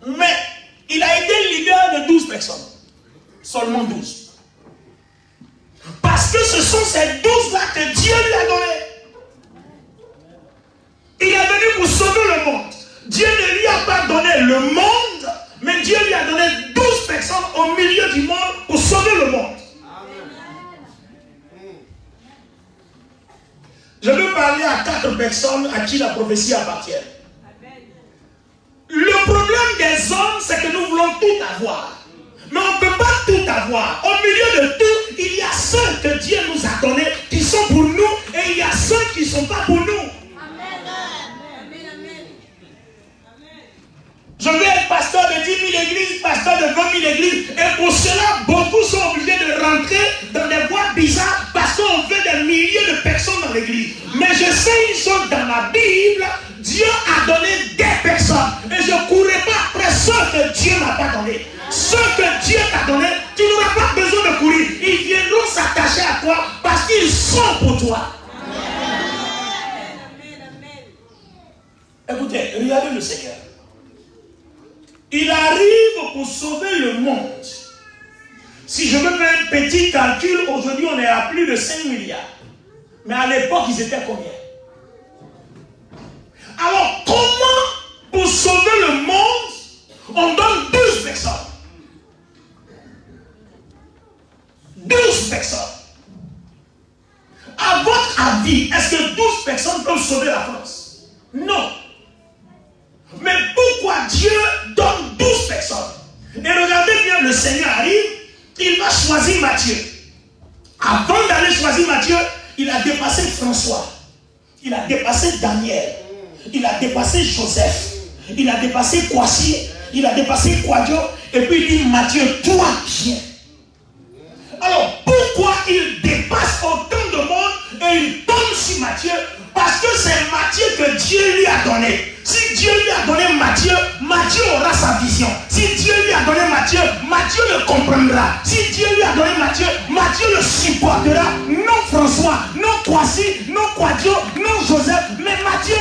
Mais il a été leader de 12 personnes. Seulement 12. Parce que ce sont ces 12-là que Dieu lui a donné. Il est venu pour sauver le monde. Dieu ne lui a pas donné le monde, mais Dieu lui a donné 12 personnes au milieu du monde pour sauver le monde. Je veux parler à 4 personnes à qui la prophétie appartient. Le problème des hommes, c'est que nous voulons tout avoir. Mais on ne peut pas tout avoir. Au milieu de tout, il y a ceux que Dieu nous a donnés qui sont pour nous et il y a ceux qui ne sont pas pour nous. Je veux être pasteur de 10 000 églises, pasteur de 20 000 églises. Et pour cela, beaucoup sont obligés de rentrer dans des voies bizarres parce qu'on veut des milliers de personnes dans l'église. Mais je sais une chose dans la Bible, Dieu a donné des personnes. Et je ne courrai pas après ceux que Dieu n'a pas donné. Ceux que Dieu t'a donné, tu n'auras pas besoin de courir. Ils viendront s'attacher à toi parce qu'ils sont pour toi. Écoutez, regardez le Seigneur. Il arrive pour sauver le monde. Si je veux faire un petit calcul, aujourd'hui on est à plus de 5 milliards. Mais à l'époque, ils étaient combien? Alors, comment pour sauver le monde, on donne 12 personnes? 12 personnes. À votre avis, est-ce que 12 personnes peuvent sauver la France? Non. Mais pourquoi Dieu donne 12 personnes? Et regardez bien, le Seigneur arrive, il va choisir Matthieu. Avant d'aller choisir Matthieu, il a dépassé François. Il a dépassé Daniel. Il a dépassé Joseph. Il a dépassé Kwasi. Il a dépassé Kwadjo. Et puis il dit, Matthieu, toi, viens. Alors, pourquoi il dépasse autant de monde et il tombe sur Matthieu? Parce que c'est Matthieu que Dieu lui a donné. Si Dieu lui a donné Matthieu, Matthieu aura sa vision. Si Dieu lui a donné Matthieu, Matthieu le comprendra. Si Dieu lui a donné Matthieu, Matthieu le supportera. Non François, non Kwasi, non Kwadjo, non Joseph, mais Matthieu.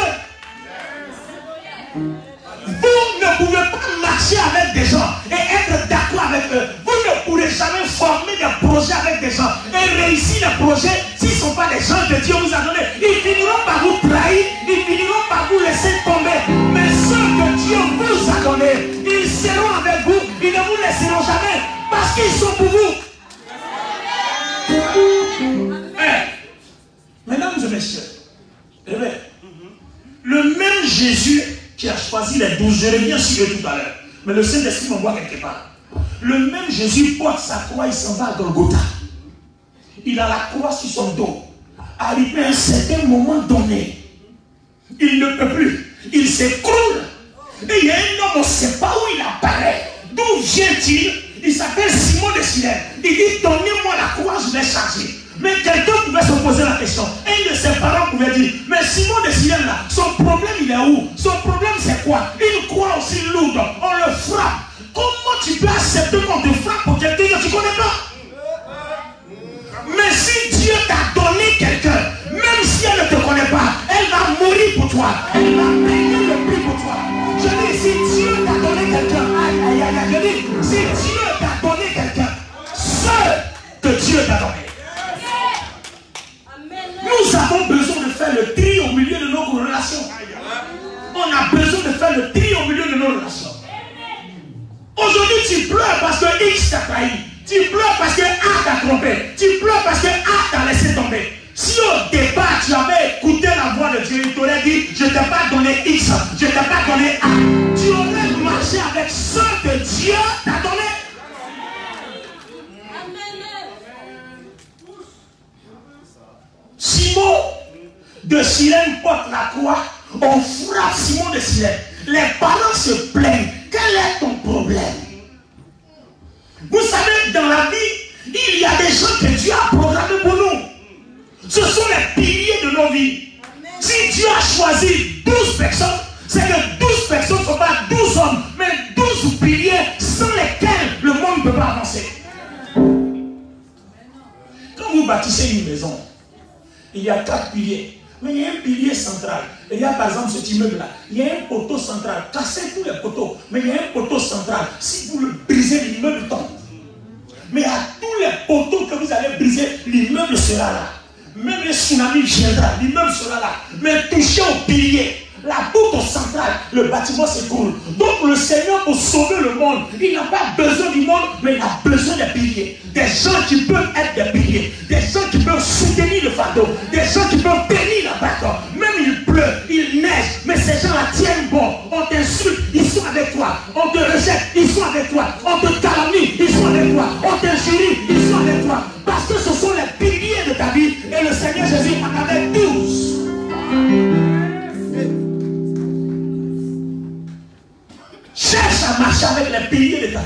Vous ne pouvez pas marcher avec des gens et être d'accord avec eux. Vous ne pourrez jamais former des projets avec des gens et réussir les projets s'ils ne sont pas des gens que Dieu vous a donnés. Ils finiront par vous trahir, ils finiront par vous laisser tomber. Mais ceux que Dieu vous a donnés, ils seront avec vous, ils ne vous laisseront jamais parce qu'ils sont pour vous. Mesdames et messieurs, le même Jésus qui a choisi les 12, je reviens sur eux tout à l'heure, mais le Saint-Esprit m'envoie quelque part. Le même Jésus porte sa croix, il s'en va à Golgotha. Il a la croix sur son dos. Arrivé à un certain moment donné, il ne peut plus, il s'écroule. Et il y a un homme, on ne sait pas où il apparaît. D'où vient-il? Il s'appelle Simon de Cyrène. Il dit, donnez-moi la croix, je vais charger. Mais quelqu'un pouvait se poser la question. Un de ses parents pouvait dire, mais Simon de Cyrène là, son problème il est où? Son problème c'est quoi? Une croix aussi lourde, on le frappe. Comment tu peux accepter qu'on te frappe pour quelqu'un que tu ne connais pas? Mais si Dieu t'a donné quelqu'un, même si elle ne te connaît pas, elle va mourir pour toi. Elle va payer le prix pour toi. Je dis, si Dieu t'a donné quelqu'un, aïe, aïe, aïe, je dis, si Dieu t'a donné quelqu'un, seul que Dieu t'a donné. Nous avons besoin de faire le tri au milieu de nos relations. On a besoin de faire le tri au milieu de nos relations. Aujourd'hui, tu pleures parce que X t'a trahi. Tu pleures parce que A t'a trompé. Tu pleures parce que A t'a laissé tomber. Si au départ, tu avais écouté la voix de Dieu, il t'aurait dit, je ne t'ai pas donné X, je ne t'ai pas donné A. Tu aurais marché avec ce que Dieu t'a donné. Simon de Cyrène porte la croix, on frappe Simon de Cyrène. Les parents se plaignent. Quel est ton problème? Vous savez, dans la vie, il y a des gens que Dieu a programmés pour nous. Ce sont les piliers de nos vies. Si Dieu a choisi 12 personnes, c'est que 12 personnes ne sont pas 12 hommes, mais 12 piliers sans lesquels le monde ne peut pas avancer. Quand vous bâtissez une maison, il y a 4 piliers. Mais il y a un pilier central. Il y a par exemple cet immeuble-là. Il y a un poteau central. Cassez tous les poteaux. Mais il y a un poteau central. Si vous le brisez, l'immeuble tombe. Mais à tous les poteaux que vous allez briser, l'immeuble sera là. Même les tsunamis viendra, l'immeuble sera là. Mais touchez au pilier, la poutre centrale, le bâtiment s'écroule. Donc le Seigneur, pour sauver le monde, il n'a pas besoin du monde, mais il a besoin des piliers. Des gens qui peuvent être des piliers. Des gens qui peuvent soutenir le fardeau. Des gens qui peuvent tenir la barque. Même il pleut, il neige, mais ces gens-là tiennent bon. On t'insulte, ils sont avec toi. On te rejette, ils sont avec toi. On te calomnie, ils sont avec toi. On t'injurie, ils sont avec toi. Parce que ce sont les piliers de ta vie. Et le Seigneur Jésus en avait 12. Cherche à marcher avec les piliers de ta vie.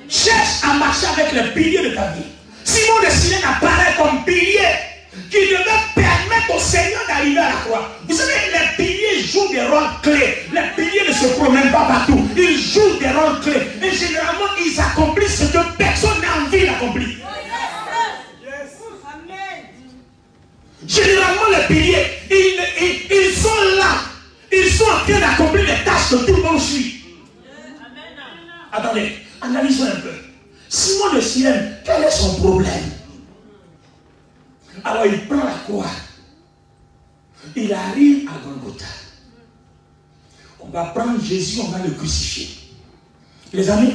Cherche à marcher avec les piliers de ta vie. Simon de Cyrène apparaît comme pilier qui devait permettre au Seigneur d'arriver à la croix. Vous savez, les piliers jouent des rôles clés. Les piliers ne se promènent pas partout. Ils jouent des rôles clés. Et généralement, ils accomplissent ce que personne n'a envie d'accomplir. Généralement, les piliers, ils sont là. Ils sont en train d'accomplir des tâches que tout le monde suit. Attendez, analysons un peu. Simon de Cyrène, quel est son problème? Alors il prend la croix. Il arrive à Golgotha. On va prendre Jésus, on va le crucifier. Les amis,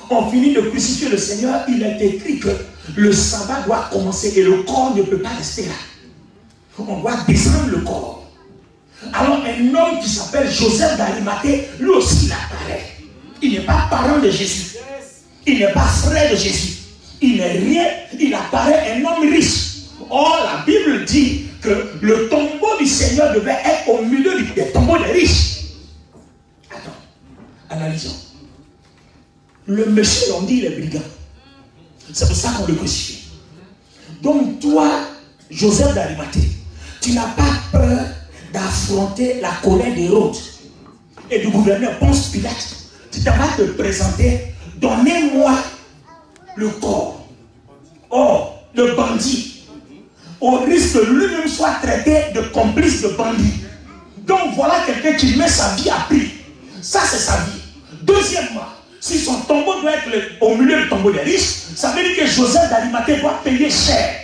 on finit de crucifier le Seigneur. Il est écrit que le sabbat doit commencer et le corps ne peut pas rester là. On doit descendre le corps. Alors un homme qui s'appelle Joseph d'Arimathée, lui aussi il apparaît. Il n'est pas parent de Jésus. Il n'est pas frère de Jésus. Il n'est rien. Il apparaît un homme riche. Or la Bible dit que le tombeau du Seigneur devait être au milieu des tombeaux des riches. Attends, analysons. Le monsieur, on dit, il est brigand. C'est pour ça qu'on le crucifie. Donc toi, Joseph d'Arimathée, tu n'as pas peur d'affronter la colère d'Hérode et du gouverneur Ponce Pilate. Tu t'en vas te présenter, donnez-moi le corps. Or, le bandit, au risque que lui-même soit traité de complice de bandit. Donc voilà quelqu'un qui met sa vie à prix. Ça c'est sa vie. Deuxièmement, si son tombeau doit être au milieu du tombeau des riches, ça veut dire que Joseph d'Arimathée doit payer cher.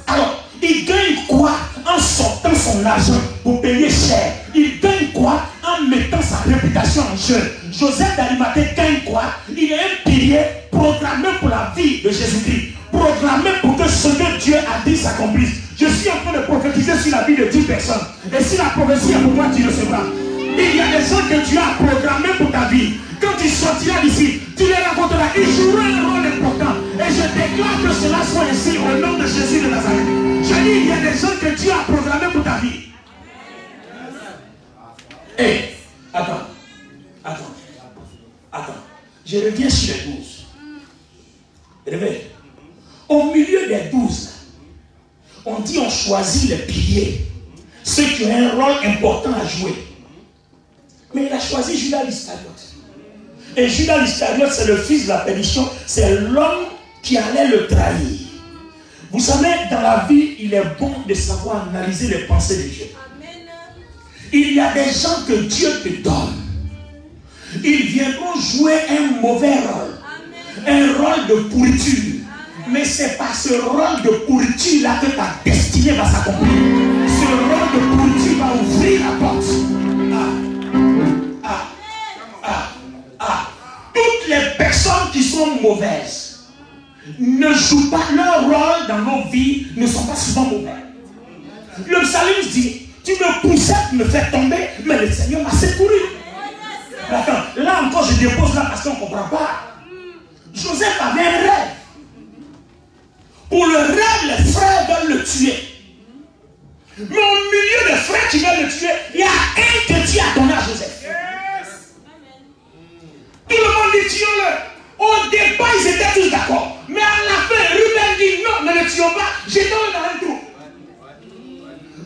Alors, il gagne quoi en sortant son argent pour payer cher? Il gagne quoi en mettant sa réputation en jeu? Joseph d'Arimathée gagne quoi? Il est un pilier programmé pour la vie de Jésus-Christ. Programmé pour que ce que Dieu a dit s'accomplisse. Je suis en train de prophétiser sur la vie de 10 personnes. Et si la prophétie est pour toi, tu recevras. Il y a des gens que Dieu a programmés pour ta vie. Quand tu sortiras d'ici, tu les rencontreras. Ils joueront un rôle important. Et je déclare que cela soit ainsi au nom de Jésus de Nazareth. Je dis, il y a des gens que Dieu a programmés pour ta vie. Hé, attends. Je reviens sur les 12. Réveille. Au milieu des 12, on dit on choisit les piliers. Ceux qui ont un rôle important à jouer. Mais il a choisi Judas l'Iscariote. Et Judas l'Iscariote, c'est le fils de la perdition. C'est l'homme qui allait le trahir. Vous savez, dans la vie, il est bon de savoir analyser les pensées de Dieu. Il y a des gens que Dieu te donne. Ils viendront jouer un mauvais rôle. Un rôle de pourriture. Mais c'est par ce rôle de pourriture-là que ta destinée va s'accomplir. Ce rôle de pourriture va ouvrir la porte. Toutes les personnes qui sont mauvaises ne jouent pas leur rôle dans nos vies, ne sont pas souvent mauvais. Le psalmiste dit, tu me poussais pour me faire tomber, mais le Seigneur m'a secouru. Attends, là encore je dépose là parce qu'on ne comprend pas. Joseph avait un rêve. Pour le rêve, les frères veulent le tuer. Mais au milieu des frères qui veulent le tuer, il y a un que Dieu a donné à Joseph. Tout le monde dit tuons-le. Au départ, ils étaient tous d'accord. Mais à la fin, Ruben dit non, ne le tuons pas. Jetons-le dans un trou.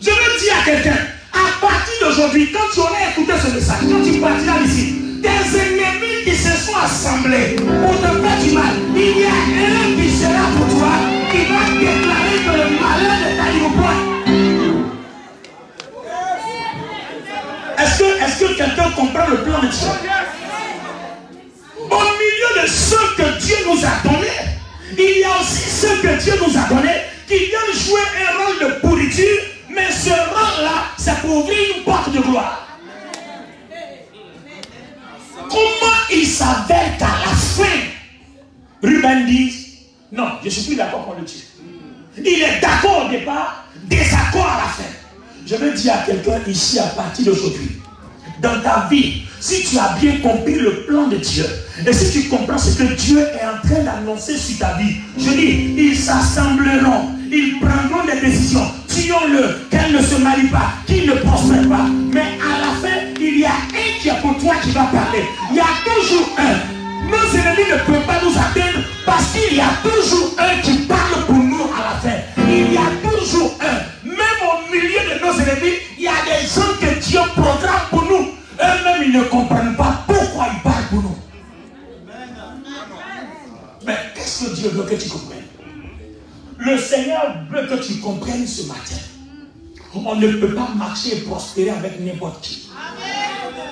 Je veux dire à quelqu'un, à partir d'aujourd'hui, quand tu auras écouté ce message, quand tu partiras d'ici, tes ennemis qui se sont assemblés pour te faire du mal, il y a un qui sera pour toi, qui va déclarer que le malheur ne t'arrive point. est-ce que quelqu'un comprend le plan de Dieu? Au milieu de ceux que Dieu nous a donnés, il y a aussi ceux que Dieu nous a donnés qui viennent jouer un rôle de pourriture, mais ce rôle-là, c'est pour ouvrir une porte de gloire. Comment il s'avère qu'à la fin, Ruben dit, non, je ne suis plus d'accord contre Dieu. Il est d'accord au départ, désaccord à la fin. Je veux dire à quelqu'un ici à partir d'aujourd'hui, dans ta vie, si tu as bien compris le plan de Dieu, et si tu comprends ce que Dieu est en train d'annoncer sur ta vie, je dis, ils s'assembleront, ils prendront des décisions, tuons-le, qu'elle ne se marie pas, qu'il ne prospère pas. Mais à la fin, il y a un qui est pour toi qui va parler. Il y a toujours un. Nos ennemis ne peuvent pas nous atteindre parce qu'il y a toujours un qui parle pour nous à la fin. Il y a toujours un. Même au milieu de nos ennemis, il y a des gens que Dieu programme pour nous. Eux-mêmes, ils ne comprennent pas pourquoi ils parlent pour nous. Mais qu'est-ce que Dieu veut que tu comprennes? Le Seigneur veut que tu comprennes ce matin. On ne peut pas marcher et prospérer avec n'importe qui.